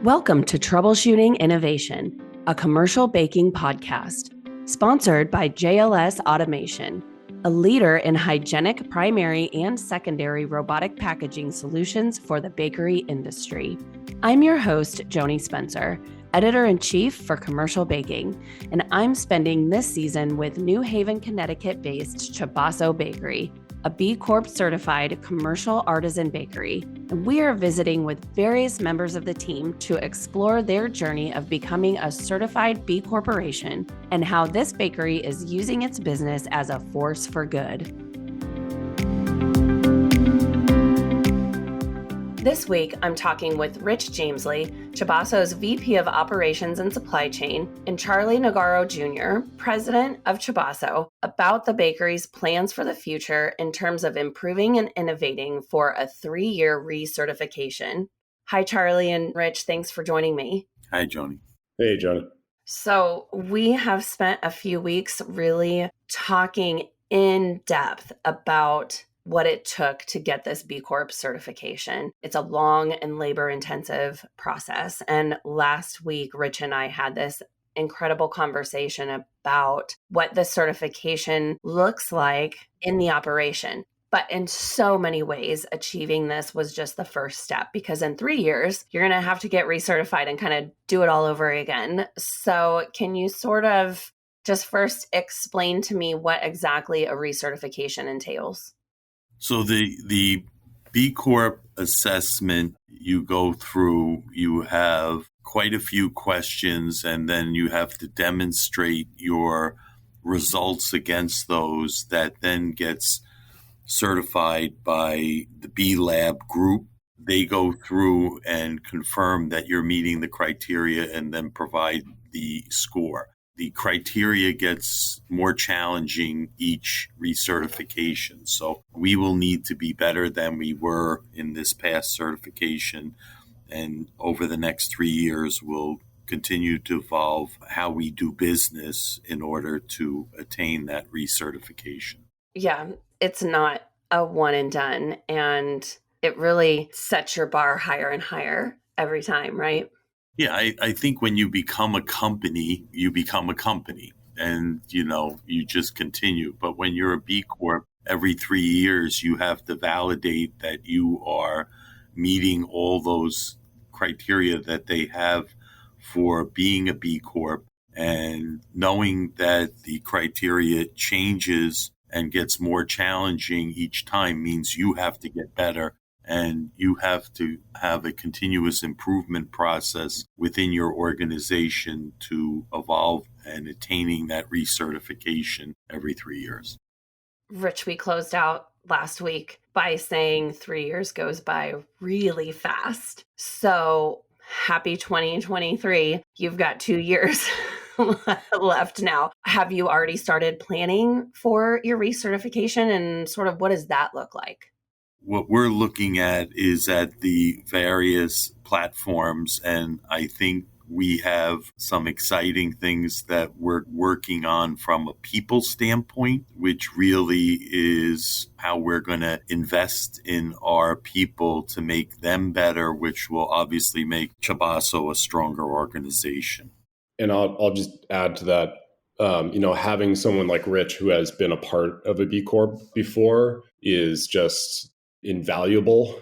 Welcome to Troubleshooting Innovation, a commercial baking podcast, sponsored by JLS Automation, a leader in hygienic primary and secondary robotic packaging solutions for the bakery industry. I'm your host, Joanie Spencer, Editor-in-Chief for Commercial Baking, and I'm spending this season with New Haven, Connecticut-based Chabaso Bakery, a B Corp certified commercial artisan bakery, and we are visiting with various members of the team to explore their journey of becoming a certified B Corporation and how this bakery is using its business as a force for good. This week, I'm talking with Rich Jamesley, Chabaso's VP of Operations and Supply Chain, and Charlie Negaro Jr., President of Chabaso, about the bakery's plans for the future in terms of improving and innovating for a 3-year re-certification. Hi, Charlie and Rich. Thanks for joining me. Hi, Joanie. Hey, Johnny. So we have spent a few weeks really talking in depth about what it took to get this B Corp certification. It's a long and labor-intensive process. And last week, Rich and I had this incredible conversation about what the certification looks like in the operation. But in so many ways, achieving this was just the first step, because in 3 years, you're going to have to get recertified and kind of do it all over again. So can you sort of just first explain to me what exactly a recertification entails? So the B Corp assessment you go through, you have quite a few questions, and then you have to demonstrate your results against those. That then gets certified by the B Lab group. They go through and confirm that you're meeting the criteria and then provide the score. The criteria gets more challenging each recertification. So we will need to be better than we were in this past certification. And over the next 3 years, we'll continue to evolve how we do business in order to attain that recertification. Yeah, it's not a one and done. And it really sets your bar higher and higher every time, right? Yeah, I think when you become a company, you become a company and, you just continue. But when you're a B Corp, every 3 years, you have to validate that you are meeting all those criteria that they have for being a B Corp. And knowing that the criteria changes and gets more challenging each time means you have to get better. And you have to have a continuous improvement process within your organization to evolve and attaining that recertification every 3 years. Rich, we closed out last week by saying 3 years goes by really fast. So happy 2023. You've got 2 years left now. Have you already started planning for your recertification, and sort of what does that look like? What we're looking at is at the various platforms, and I think we have some exciting things that we're working on from a people standpoint, which really is how we're going to invest in our people to make them better, which will obviously make Chabaso a stronger organization. And I'll just add to that, having someone like Rich, who has been a part of a B Corp before, is just invaluable,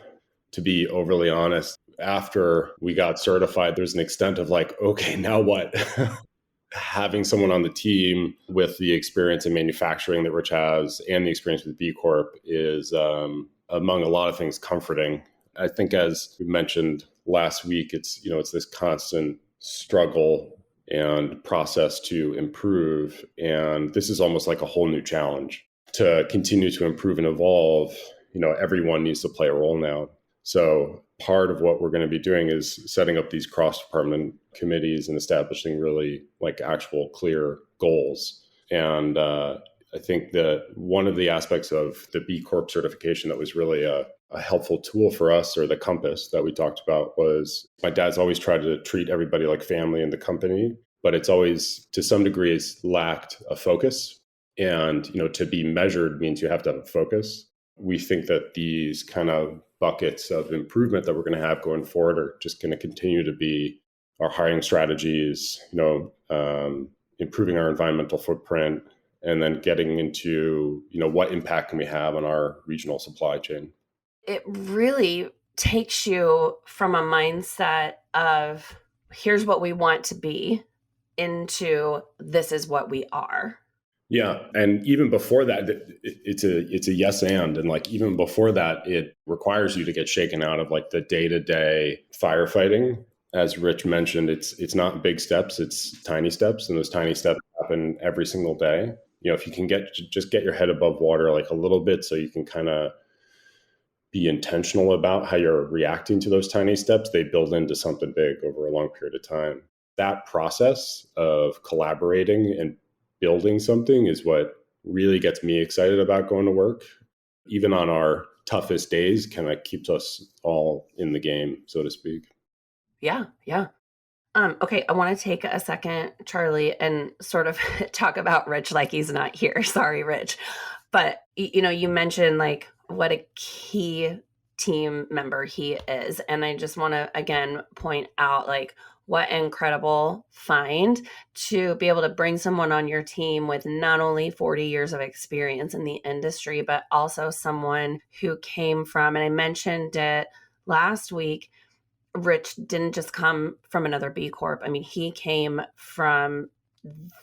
to be overly honest. After we got certified, there's an extent of like, okay, now what? Having someone on the team with the experience in manufacturing that Rich has and the experience with B Corp is, among a lot of things, comforting. I think, as we mentioned last week, it's this constant struggle and process to improve. And this is almost like a whole new challenge to continue to improve and evolve. Everyone needs to play a role now. So part of what we're going to be doing is setting up these cross-department committees and establishing really like actual clear goals. And I think that one of the aspects of the B Corp certification that was really a helpful tool for us, or the compass that we talked about, was my dad's always tried to treat everybody like family in the company, but it's always, to some degree, it's lacked a focus. And, to be measured means you have to have a focus. We think that these kind of buckets of improvement that we're going to have going forward are just going to continue to be our hiring strategies, improving our environmental footprint, and then getting into, what impact can we have on our regional supply chain. It really takes you from a mindset of here's what we want to be into this is what we are. Yeah. And even before that, it's a yes and like even before that, it requires you to get shaken out of like the day-to-day firefighting. As Rich mentioned, it's not big steps, it's tiny steps. And those tiny steps happen every single day. If you can just get your head above water like a little bit so you can kind of be intentional about how you're reacting to those tiny steps, they build into something big over a long period of time. That process of collaborating and building something is what really gets me excited about going to work. Even on our toughest days, kind of keeps us all in the game, so to speak. Yeah. Okay, I want to take a second, Charlie, and sort of talk about Rich like he's not here. Sorry, Rich. But, you mentioned like what a key team member he is. And I just want to, again, point out like what incredible find to be able to bring someone on your team with not only 40 years of experience in the industry, but also someone who came from, and I mentioned it last week, Rich didn't just come from another B Corp. I mean, he came from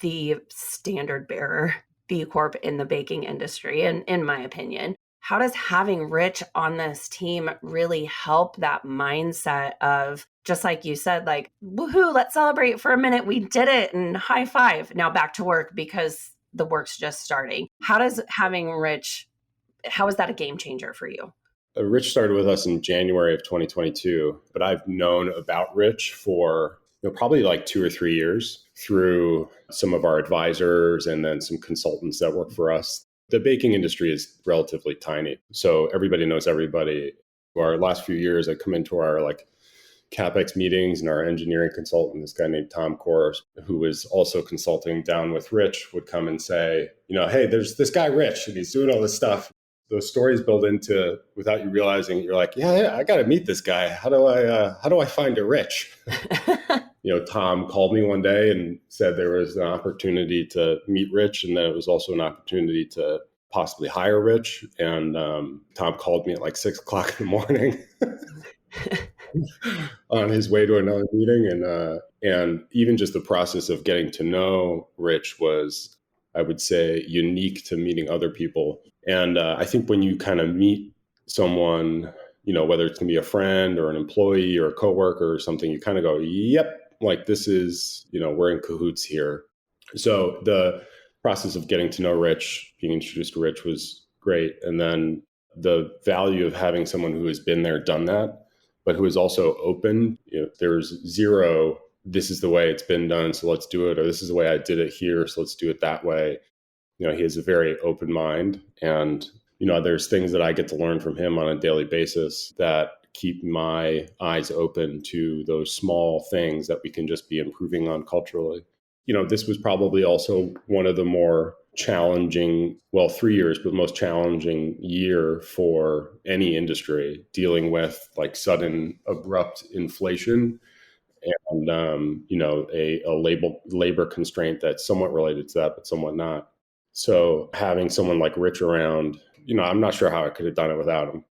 the standard bearer B Corp in the baking industry, and in my opinion. How does having Rich on this team really help that mindset of, just like you said, like, woohoo, let's celebrate for a minute. We did it and high five. Now back to work because the work's just starting. How does having Rich, how is that a game changer for you? Rich started with us in January of 2022, but I've known about Rich for probably like 2 or 3 years through some of our advisors and then some consultants that work for us. The baking industry is relatively tiny, so everybody knows everybody. Our last few years, I come into our like CapEx meetings, and our engineering consultant, this guy named Tom Kors, who was also consulting down with Rich, would come and say, hey, there's this guy Rich, and he's doing all this stuff. Those stories build into, without you realizing, you're like, yeah, I got to meet this guy. How do I find a Rich? Tom called me one day and said there was an opportunity to meet Rich, and that it was also an opportunity to possibly hire Rich. And Tom called me at like 6 o'clock in the morning on his way to another meeting. And even just the process of getting to know Rich was, I would say, unique to meeting other people. And I think when you kind of meet someone, whether it's going to be a friend or an employee or a coworker or something, you kind of go, yep, like this is, we're in cahoots here. So the process of getting to know Rich, being introduced to Rich was great. And then the value of having someone who has been there, done that, but who is also open. There's zero, this is the way it's been done, so let's do it, or this is the way I did it here, so let's do it that way. He has a very open mind, and there's things that I get to learn from him on a daily basis that keep my eyes open to those small things that we can just be improving on culturally. This was probably also one of the more challenging, 3 years, but most challenging year for any industry, dealing with like sudden abrupt inflation and, a labor constraint that's somewhat related to that, but somewhat not. So having someone like Rich around, I'm not sure how I could have done it without him.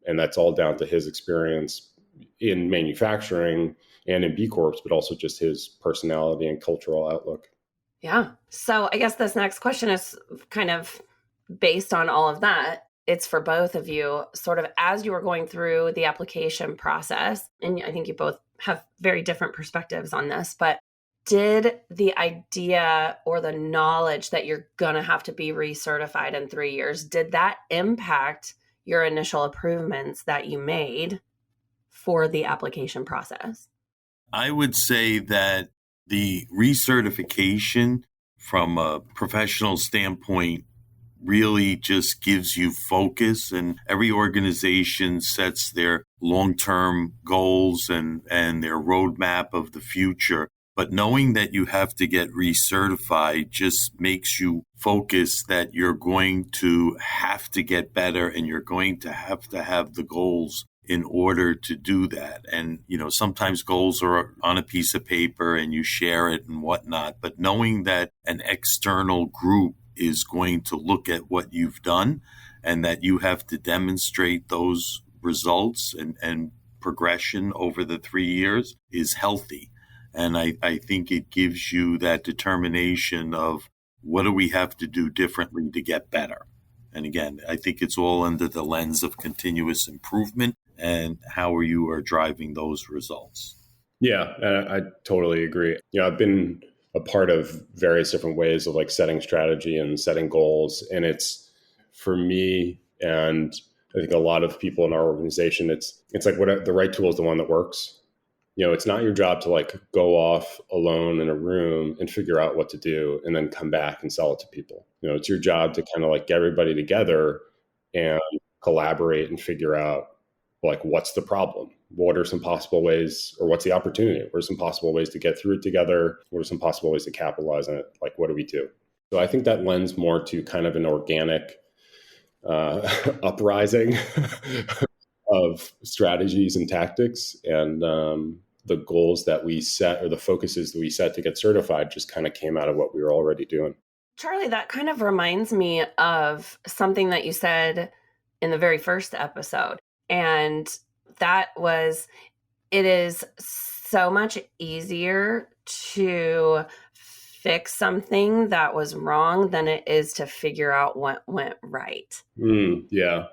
And that's all down to his experience in manufacturing and in B Corps, but also just his personality and cultural outlook. Yeah. So I guess this next question is kind of based on all of that. It's for both of you, sort of as you were going through the application process, and I think you both have very different perspectives on this, but did the idea or the knowledge that you're going to have to be recertified in 3 years, did that impact your initial improvements that you made for the application process? I would say that the recertification from a professional standpoint really just gives you focus, and every organization sets their long-term goals and their roadmap of the future. But knowing that you have to get recertified just makes you focus that you're going to have to get better, and you're going to have the goals in order to do that. And, sometimes goals are on a piece of paper and you share it and whatnot, but knowing that an external group is going to look at what you've done and that you have to demonstrate those results and progression over the 3 years is healthy. And I think it gives you that determination of what do we have to do differently to get better. And again, I think it's all under the lens of continuous improvement and how you are driving those results. Yeah, I totally agree. I've been a part of various different ways of like setting strategy and setting goals. And it's, for me, and I think a lot of people in our organization, it's like the right tool is the one that works. It's not your job to like go off alone in a room and figure out what to do and then come back and sell it to people. It's your job to kind of like get everybody together and collaborate and figure out like, what's the problem? What are some possible ways, or what's the opportunity? What are some possible ways to get through it together? What are some possible ways to capitalize on it? Like, what do we do? So I think that lends more to kind of an organic uprising of strategies and tactics, and the goals that we set, or the focuses that we set to get certified, just kind of came out of what we were already doing. Charlie, that kind of reminds me of something that you said in the very first episode. And that was, it is so much easier to fix something that was wrong than it is to figure out what went right. Yeah.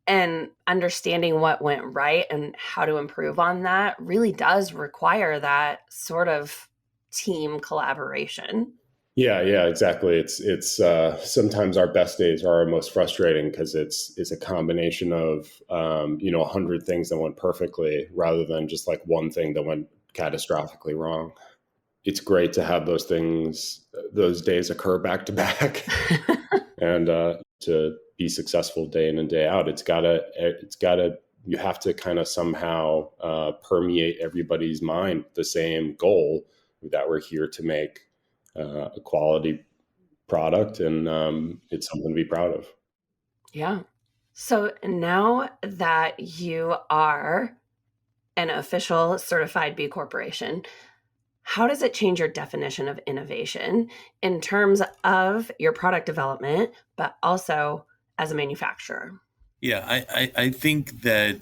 And understanding what went right and how to improve on that really does require that sort of team collaboration. Yeah, exactly. It's sometimes our best days are our most frustrating because it's a combination of 100 things that went perfectly rather than just like one thing that went catastrophically wrong. It's great to have those days occur back to back, and to be successful day in and day out. You have to kind of somehow permeate everybody's mind the same goal, that we're here to make a quality product, and it's something to be proud of. Yeah. So now that you are an official certified B Corporation, how does it change your definition of innovation in terms of your product development, but also as a manufacturer? Yeah, I think that,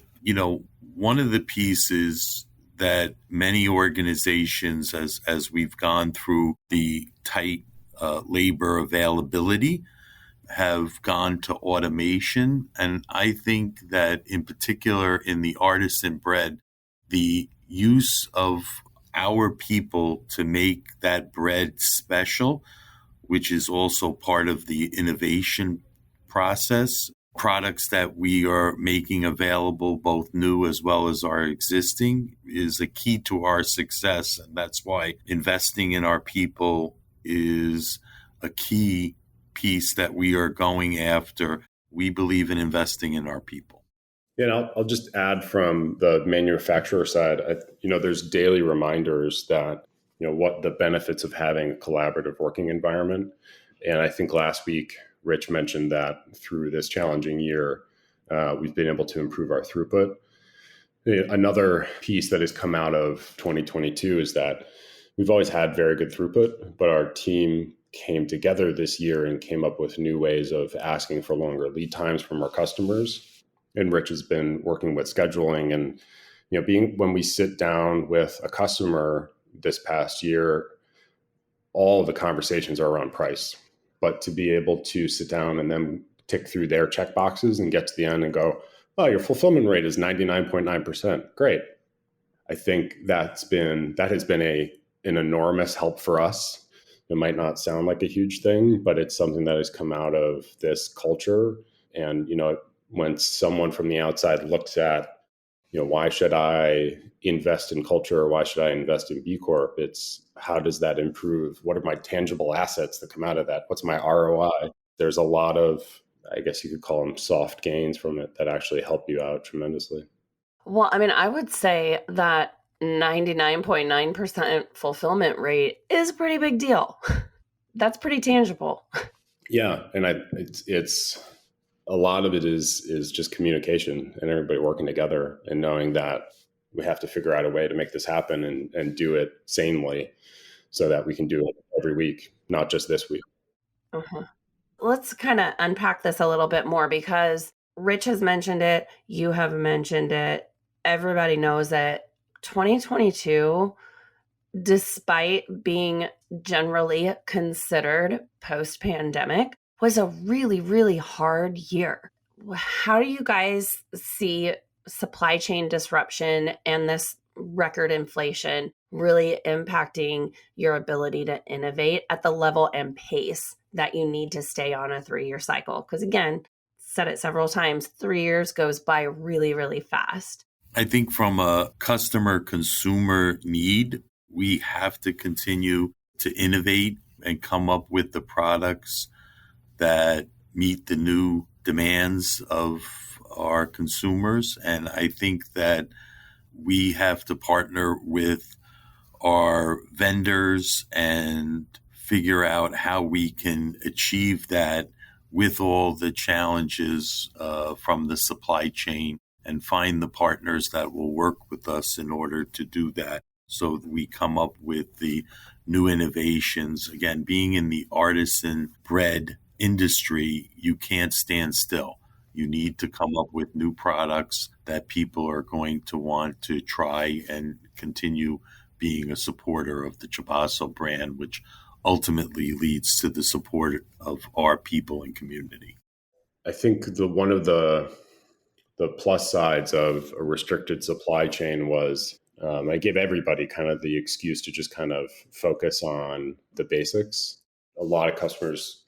one of the pieces that many organizations, as we've gone through the tight labor availability, have gone to automation. And I think that in particular in the artisan bread, the use of our people to make that bread special, which is also part of the innovation process, products that we are making available, both new as well as our existing, is a key to our success. And that's why investing in our people is a key piece that we are going after. We believe in investing in our people. And I'll just add from the manufacturer side, there's daily reminders that, what the benefits of having a collaborative working environment. And I think last week, Rich mentioned that through this challenging year, we've been able to improve our throughput. Another piece that has come out of 2022 is that we've always had very good throughput, but our team came together this year and came up with new ways of asking for longer lead times from our customers. And Rich has been working with scheduling, and when we sit down with a customer this past year, all of the conversations are around price. But to be able to sit down and then tick through their check boxes and get to the end and go, oh, your fulfillment rate is 99.9%. Great. I think that has been an enormous help for us. It might not sound like a huge thing, but it's something that has come out of this culture. And, when someone from the outside looks at, why should I invest in culture, or why should I invest in B Corp? It's, how does that improve? What are my tangible assets that come out of that? What's my ROI? There's a lot of, I guess you could call them soft gains from it that actually help you out tremendously. Well, I would say that 99.9% fulfillment rate is a pretty big deal. That's pretty tangible. Yeah. And it's a lot of it is just communication and everybody working together and knowing that we have to figure out a way to make this happen and do it sanely so that we can do it every week, not just this week. Uh-huh. Let's kind of unpack this a little bit more because Rich has mentioned it. You have mentioned it. Everybody knows that 2022, despite being generally considered post-pandemic, was a really, really hard year. How do you guys see supply chain disruption and this record inflation really impacting your ability to innovate at the level and pace that you need to stay on a 3-year cycle? Because again, said it several times, 3 years goes by really, really fast. I think from a customer consumer need, we have to continue to innovate and come up with the products that meet the new demands of our consumers. And I think that we have to partner with our vendors and figure out how we can achieve that with all the challenges from the supply chain and find the partners that will work with us in order to do that. So that we come up with the new innovations. Again, being in the artisan bread industry, you can't stand still. You need to come up with new products that people are going to want to try and continue being a supporter of the Chabaso brand, which ultimately leads to the support of our people and community. I think one of the plus sides of a restricted supply chain was I gave everybody kind of the excuse to just kind of focus on the basics. A lot of customers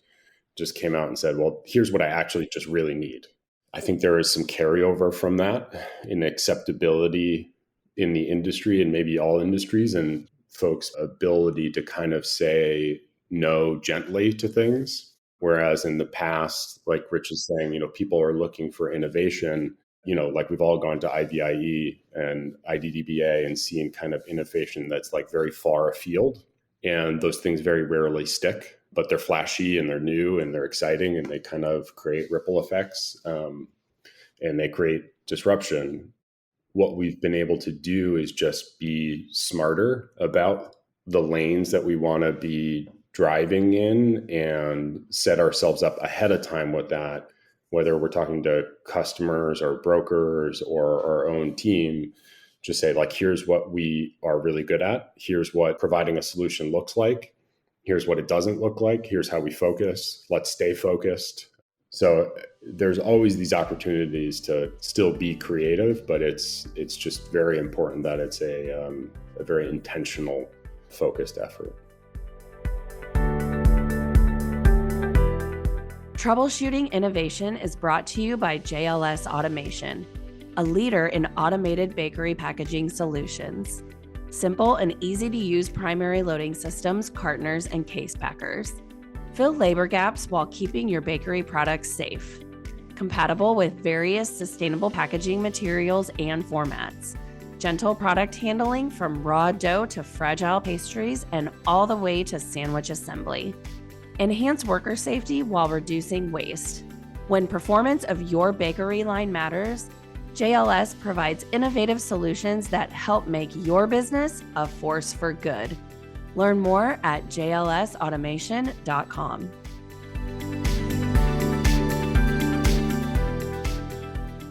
just came out and said, well, here's what I actually just really need. I think there is some carryover from that in acceptability in the industry and maybe all industries and folks' ability to kind of say no gently to things. Whereas in the past, like Rich is saying, people are looking for innovation. Like we've all gone to IBIE and IDDBA and seen kind of innovation that's like very far afield. And those things very rarely stick, but they're flashy and they're new and they're exciting and they kind of create ripple effects and they create disruption. What we've been able to do is just be smarter about the lanes that we want to be driving in and set ourselves up ahead of time with that, whether we're talking to customers or brokers or our own team, just say like, here's what we are really good at. Here's what providing a solution looks like. Here's what it doesn't look like. Here's how we focus. Let's stay focused. So there's always these opportunities to still be creative, but it's just very important that it's a very intentional, focused effort. Troubleshooting Innovation is brought to you by JLS Automation, a leader in automated bakery packaging solutions. Simple and easy to use primary loading systems, cartoners, and case packers. Fill labor gaps while keeping your bakery products safe. Compatible with various sustainable packaging materials and formats. Gentle product handling from raw dough to fragile pastries and all the way to sandwich assembly. Enhance worker safety while reducing waste. When performance of your bakery line matters, JLS provides innovative solutions that help make your business a force for good. Learn more at jlsautomation.com.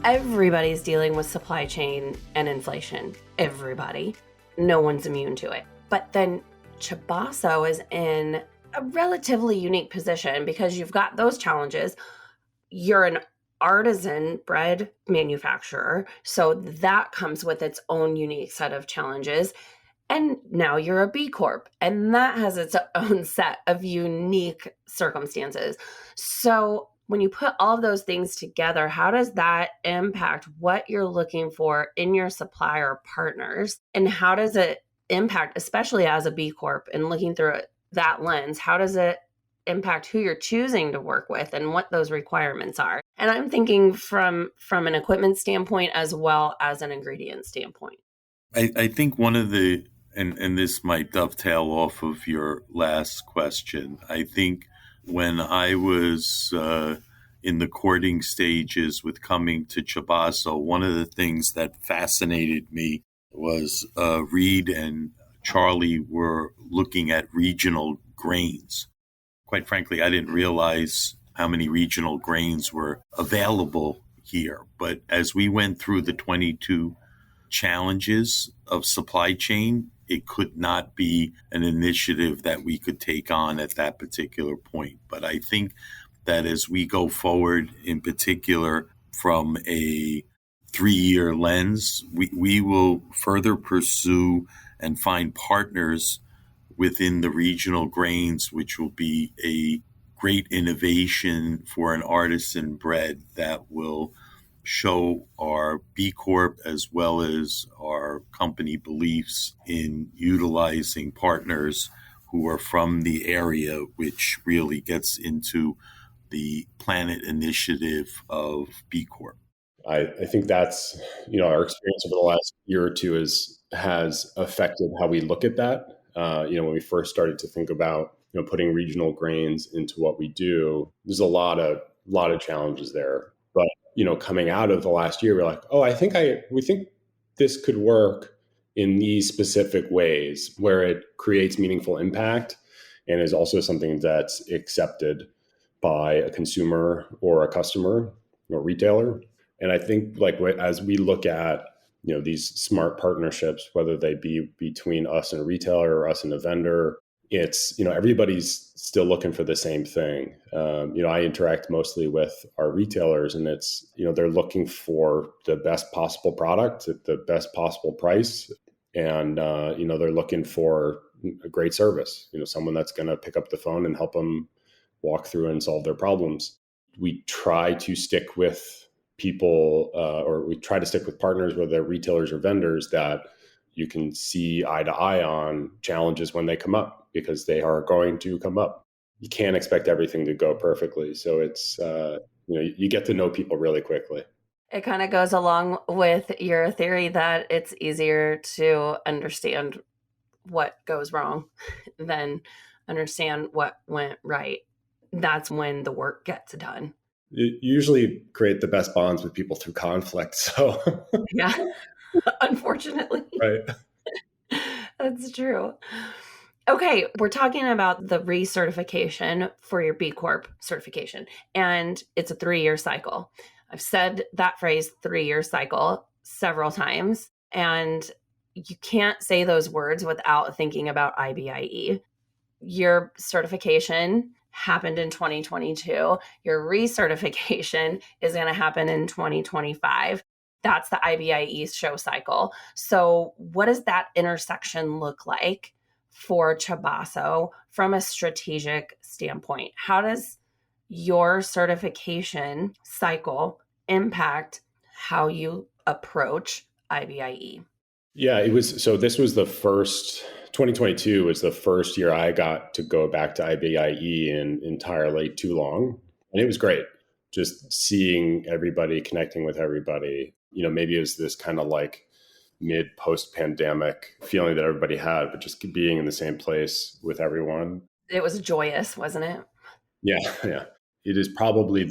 Everybody's dealing with supply chain and inflation. Everybody. No one's immune to it. But then Chabaso is in a relatively unique position because you've got those challenges. You're an artisan bread manufacturer, so that comes with its own unique set of challenges. And now you're a B Corp, and that has its own set of unique circumstances. So when you put all of those things together, how does that impact what you're looking for in your supplier partners? And how does it impact, especially as a B Corp and looking through it, that lens, how does it impact who you're choosing to work with and what those requirements are? And I'm thinking from an equipment standpoint as well as an ingredient standpoint. I think one of the, and this might dovetail off of your last question, I think when I was in the courting stages with coming to Chabaso, one of the things that fascinated me was Reed and Charlie were looking at regional grains. Quite frankly, I didn't realize how many regional grains were available here. But as we went through the 22 challenges of supply chain, it could not be an initiative that we could take on at that particular point. But I think that as we go forward, in particular from a 3-year lens, we will further pursue and find partners within the regional grains, which will be a great innovation for an artisan bread that will show our B Corp as well as our company beliefs in utilizing partners who are from the area, which really gets into the planet initiative of B Corp. I think that's, our experience over the last year or two has affected how we look at that. When we first started to think about, putting regional grains into what we do, there's a lot of challenges there. But, coming out of the last year, we're like, oh, we think this could work in these specific ways where it creates meaningful impact and is also something that's accepted by a consumer or a customer or retailer. And I think as we look at, these smart partnerships, whether they be between us and a retailer or us and a vendor, it's, everybody's still looking for the same thing. I interact mostly with our retailers and it's, they're looking for the best possible product at the best possible price. And, they're looking for a great service, someone that's going to pick up the phone and help them walk through and solve their problems. We try to stick with people or we try to stick with partners, whether they're retailers or vendors, that you can see eye to eye on challenges when they come up, because they are going to come up. You can't expect everything to go perfectly. So it's, you get to know people really quickly. It kind of goes along with your theory that it's easier to understand what goes wrong than understand what went right. That's when the work gets done. You usually create the best bonds with people through conflict. So yeah, unfortunately. Right. That's true. Okay, we're talking about the recertification for your B Corp certification, and it's a 3-year cycle. I've said that phrase 3-year cycle several times, and you can't say those words without thinking about IBIE. Your certification happened in 2022. Your recertification is going to happen in 2025. That's the IBIE show cycle. So what does that intersection look like for Chabaso from a strategic standpoint? How does your certification cycle impact how you approach IBIE? Yeah, this was the first, 2022 was the first year I got to go back to IBIE in entirely too long. And it was great. Just seeing everybody, connecting with everybody. Maybe it was this kind of like post-pandemic feeling that everybody had, but just being in the same place with everyone. It was joyous, wasn't it? Yeah. It is probably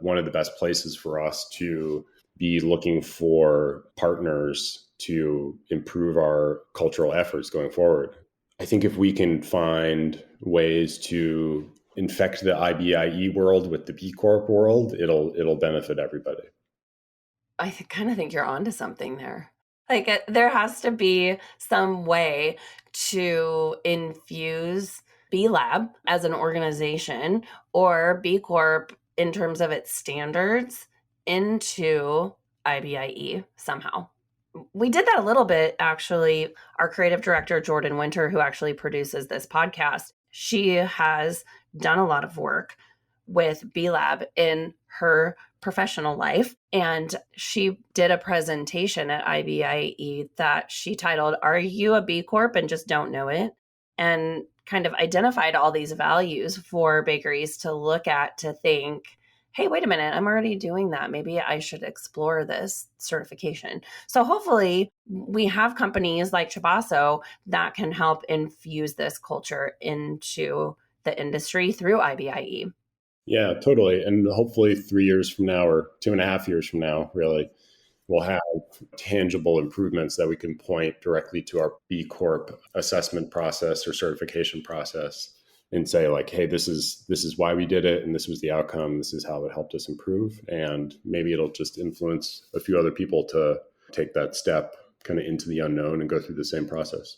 one of the best places for us to be looking for partners to improve our cultural efforts going forward. I think if we can find ways to infect the IBIE world with the B Corp world, it'll benefit everybody. I kind of think you're onto something there. There has to be some way to infuse B Lab as an organization or B Corp in terms of its standards into IBIE somehow. We did that a little bit, actually. Our creative director, Jordan Winter, who actually produces this podcast, she has done a lot of work with B Lab in her professional life. And she did a presentation at IBIE that she titled, "Are You a B Corp and Just Don't Know It?" And kind of identified all these values for bakeries to look at, to think, hey, wait a minute, I'm already doing that. Maybe I should explore this certification. So hopefully we have companies like Chabaso that can help infuse this culture into the industry through IBIE. Yeah, totally. And hopefully 3 years from now or 2.5 years from now, really, we'll have tangible improvements that we can point directly to our B Corp assessment process or certification process and say like, hey, this is why we did it and this was the outcome. This is how it helped us improve. And maybe it'll just influence a few other people to take that step kind of into the unknown and go through the same process.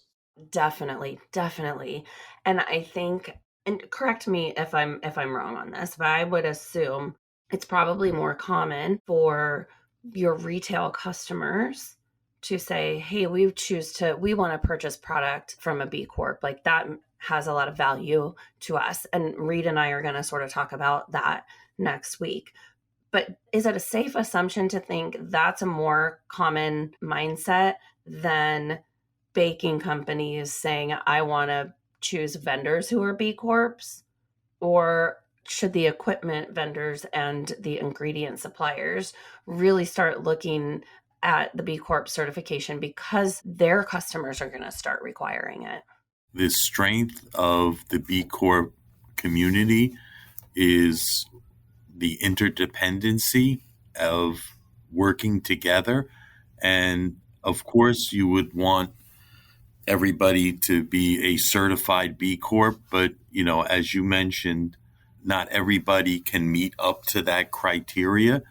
Definitely, definitely. And I think, and correct me if I'm wrong on this, but I would assume it's probably more common for your retail customers to say, "Hey, we want to purchase product from a B Corp." Like that has a lot of value to us. And Reed and I are going to sort of talk about that next week. But is it a safe assumption to think that's a more common mindset than baking companies saying, I want to choose vendors who are B Corps? Or should the equipment vendors and the ingredient suppliers really start looking at the B Corp certification because their customers are going to start requiring it? The strength of the B Corp community is the interdependency of working together. And of course, you would want everybody to be a certified B Corp, but as you mentioned, not everybody can meet up to that criteria.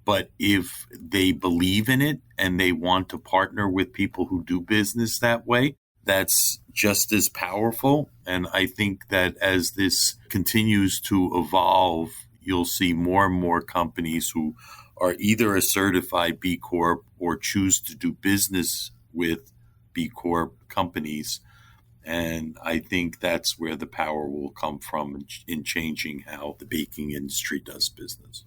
But if they believe in it and they want to partner with people who do business that way, that's just as powerful. And I think that as this continues to evolve, you'll see more and more companies who are either a certified B Corp or choose to do business with B Corp companies. And I think that's where the power will come from in changing how the baking industry does business.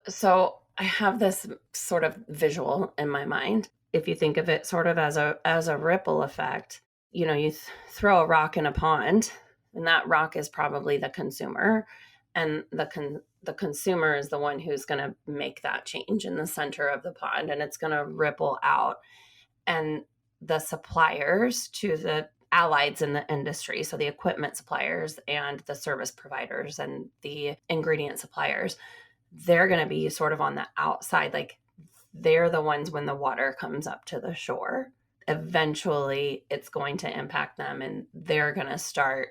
So I have this sort of visual in my mind. If you think of it sort of as a ripple effect, you throw a rock in a pond, and that rock is probably the consumer, and the consumer is the one who's going to make that change in the center of the pond, and it's going to ripple out. And the suppliers to the allies in the industry, so the equipment suppliers and the service providers and the ingredient suppliers, they're going to be sort of on the outside. Like they're the ones when the water comes up to the shore. Eventually, it's going to impact them, and they're going to start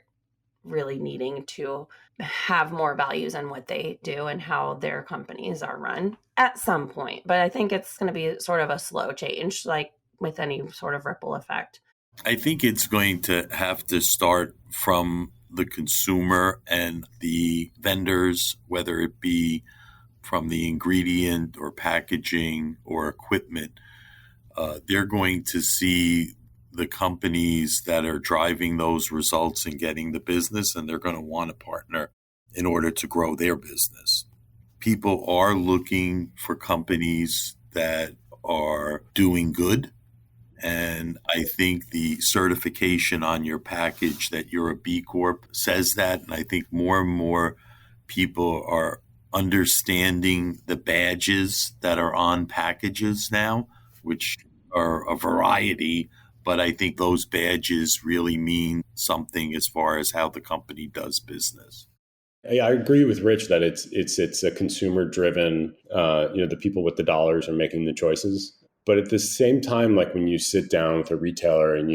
really needing to have more values in what they do and how their companies are run at some point. But I think it's going to be sort of a slow change, like with any sort of ripple effect. I think it's going to have to start from the consumer and the vendors, whether it be from the ingredient or packaging or equipment. They're going to see the companies that are driving those results and getting the business, and they're going to want to partner in order to grow their business. People are looking for companies that are doing good. And I think the certification on your package that you're a B Corp says that. And I think more and more people are understanding the badges that are on packages now, which are a variety. But I think those badges really mean something as far as how the company does business. Yeah, I agree with Rich that it's a consumer driven. The people with the dollars are making the choices. But at the same time, like when you sit down with a retailer and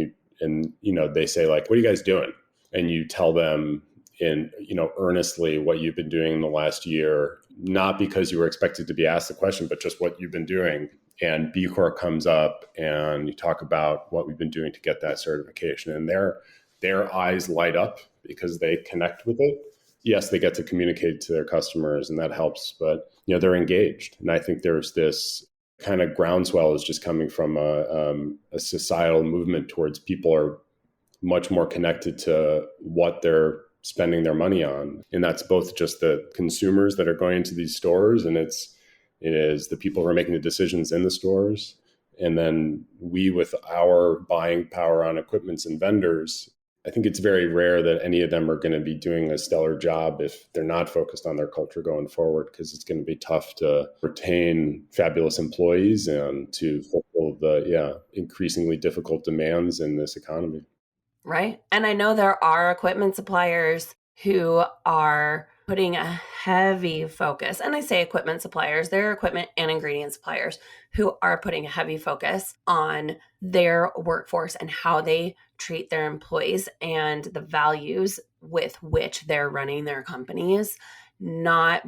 they say like, "What are you guys doing?" and you tell them in earnestly what you've been doing in the last year, not because you were expected to be asked the question, but just what you've been doing. And B Corp comes up and you talk about what we've been doing to get that certification, and their eyes light up because they connect with it. Yes, they get to communicate to their customers and that helps, but they're engaged. And I think there's this kind of groundswell is just coming from a societal movement towards people are much more connected to what they're spending their money on. And that's both just the consumers that are going into these stores, and it is the people who are making the decisions in the stores. And then we, with our buying power on equipments and vendors, I think it's very rare that any of them are going to be doing a stellar job if they're not focused on their culture going forward, because it's going to be tough to retain fabulous employees and to fulfill the increasingly difficult demands in this economy. Right. And I know there are equipment suppliers who are putting a heavy focus, and I say equipment suppliers, they're equipment and ingredient suppliers who are putting a heavy focus on their workforce and how they treat their employees and the values with which they're running their companies, not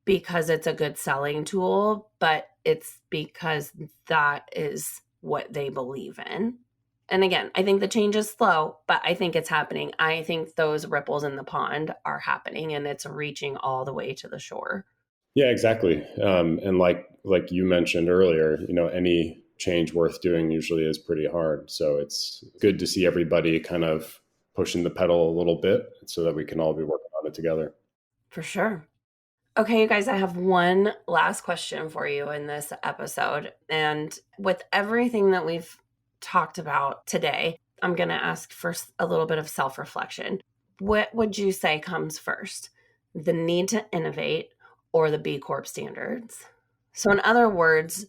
because it's a good selling tool, but it's because that is what they believe in. And again, I think the change is slow, but I think it's happening. I think those ripples in the pond are happening and it's reaching all the way to the shore. Yeah, exactly. And like you mentioned earlier, any change worth doing usually is pretty hard. So it's good to see everybody kind of pushing the pedal a little bit so that we can all be working on it together. For sure. Okay, you guys, I have one last question for you in this episode. And with everything that we've talked about today, I'm going to ask for a little bit of self-reflection. What would you say comes first? The need to innovate or the B Corp standards? So in other words,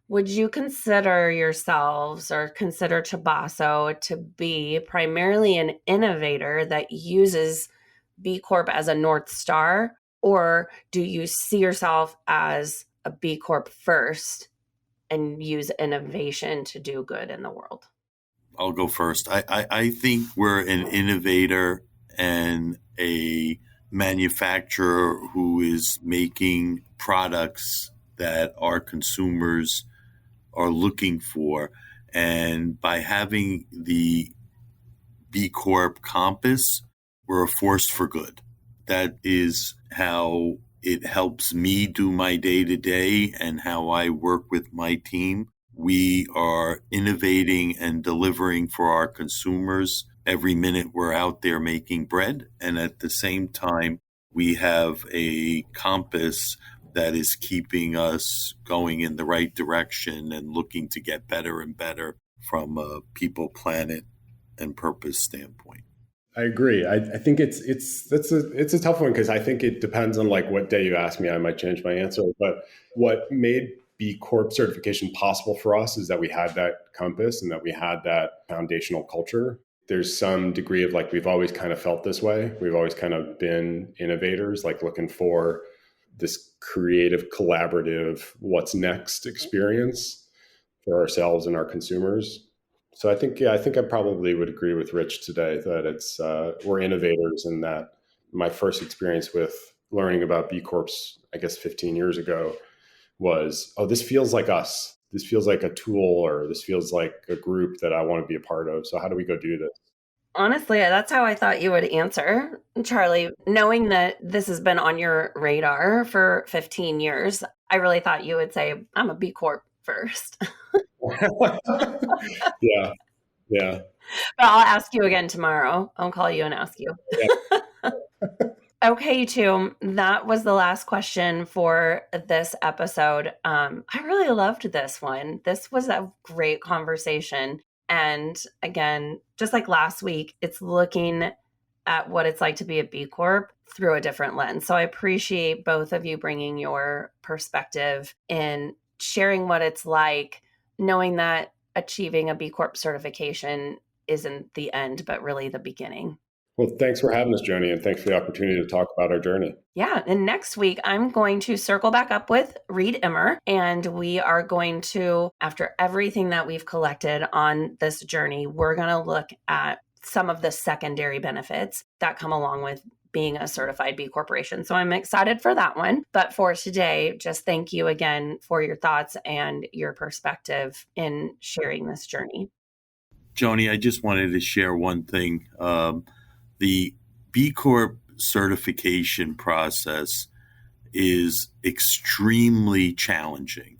would you consider yourselves or consider Chabaso to be primarily an innovator that uses B Corp as a North Star? Or do you see yourself as a B Corp first and use innovation to do good in the world? I'll go first. I think we're an innovator and a manufacturer who is making products that our consumers are looking for. And by having the B Corp compass, we're a force for good. That is how it helps me do my day-to-day and how I work with my team. We are innovating and delivering for our consumers every minute we're out there making bread. And at the same time, we have a compass that is keeping us going in the right direction and looking to get better and better from a people, planet, and purpose standpoint. I agree. I think it's a tough one because I think it depends on like what day you ask me. I might change my answer. But what made B Corp certification possible for us is that we had that compass and that we had that foundational culture. There's some degree of like we've always kind of felt this way. We've always kind of been innovators, like looking for this creative, collaborative, what's next experience for ourselves and our consumers. So I think I probably would agree with Rich today that it's we're innovators, and that my first experience with learning about B Corps, I guess 15 years ago, was, this feels like us. This feels like a tool, or this feels like a group that I want to be a part of. So how do we go do this? Honestly, that's how I thought you would answer, Charlie. Knowing that this has been on your radar for 15 years, I really thought you would say, I'm a B Corp first. Yeah. But I'll ask you again tomorrow. I'll call you and ask you. Yeah. Okay, you two, that was the last question for this episode. I really loved this one. This was a great conversation. And again, just like last week, it's looking at what it's like to be a B Corp through a different lens. So I appreciate both of you bringing your perspective and sharing what it's like, knowing that achieving a B Corp certification isn't the end, but really the beginning. Well, thanks for having us, Joanie, and thanks for the opportunity to talk about our journey. Yeah, and next week, I'm going to circle back up with Reed Immer, and we are going to, after everything that we've collected on this journey, we're going to look at some of the secondary benefits that come along with being a certified B Corporation. So I'm excited for that one. But for today, just thank you again for your thoughts and your perspective in sharing this journey. Joanie, I just wanted to share one thing. The B Corp certification process is extremely challenging.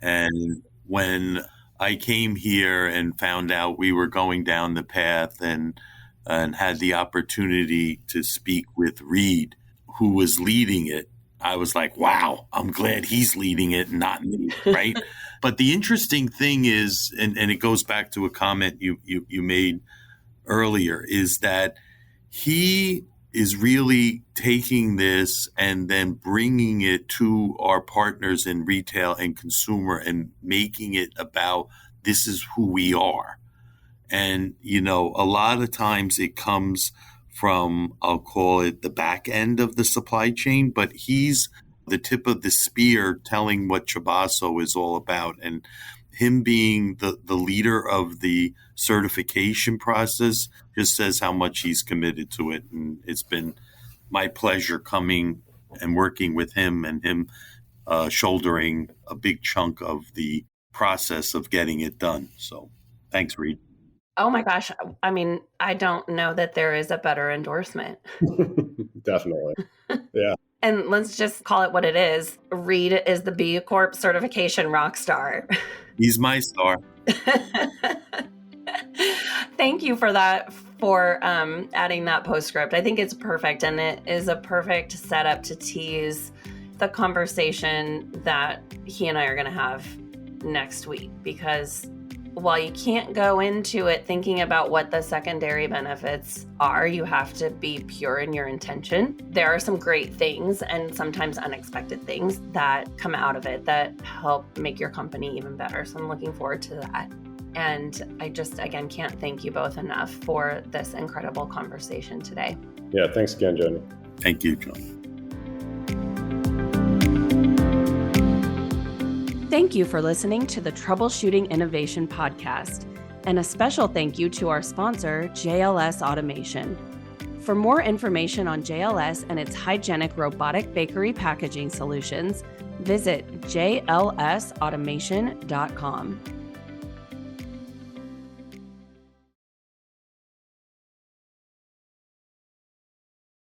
And when I came here and found out we were going down the path and had the opportunity to speak with Reed, who was leading it, I was like, wow, I'm glad he's leading it, not me, right? But the interesting thing is, and it goes back to a comment you made earlier, is that he is really taking this and then bringing it to our partners in retail and consumer and making it about this is who we are. And, a lot of times it comes from, I'll call it the back end of the supply chain, but he's the tip of the spear telling what Chabaso is all about. And him being the leader of the certification process just says how much he's committed to it. And it's been my pleasure coming and working with him and him shouldering a big chunk of the process of getting it done. So thanks, Reed. Oh my gosh. I mean, I don't know that there is a better endorsement. Definitely. Yeah. And let's just call it what it is. Reed is the B Corp certification rock star. He's my star. Thank you for that, for adding that postscript. I think it's perfect, and it is a perfect setup to tease the conversation that he and I are going to have next week, because while you can't go into it thinking about what the secondary benefits are, you have to be pure in your intention. There are some great things and sometimes unexpected things that come out of it that help make your company even better. So I'm looking forward to that. And I just, again, can't thank you both enough for this incredible conversation today. Yeah, thanks again, Joanie. Thank you, John. Thank you for listening to the Troubleshooting Innovation podcast, and a special thank you to our sponsor, JLS Automation. For more information on JLS and its hygienic robotic bakery packaging solutions, visit jlsautomation.com.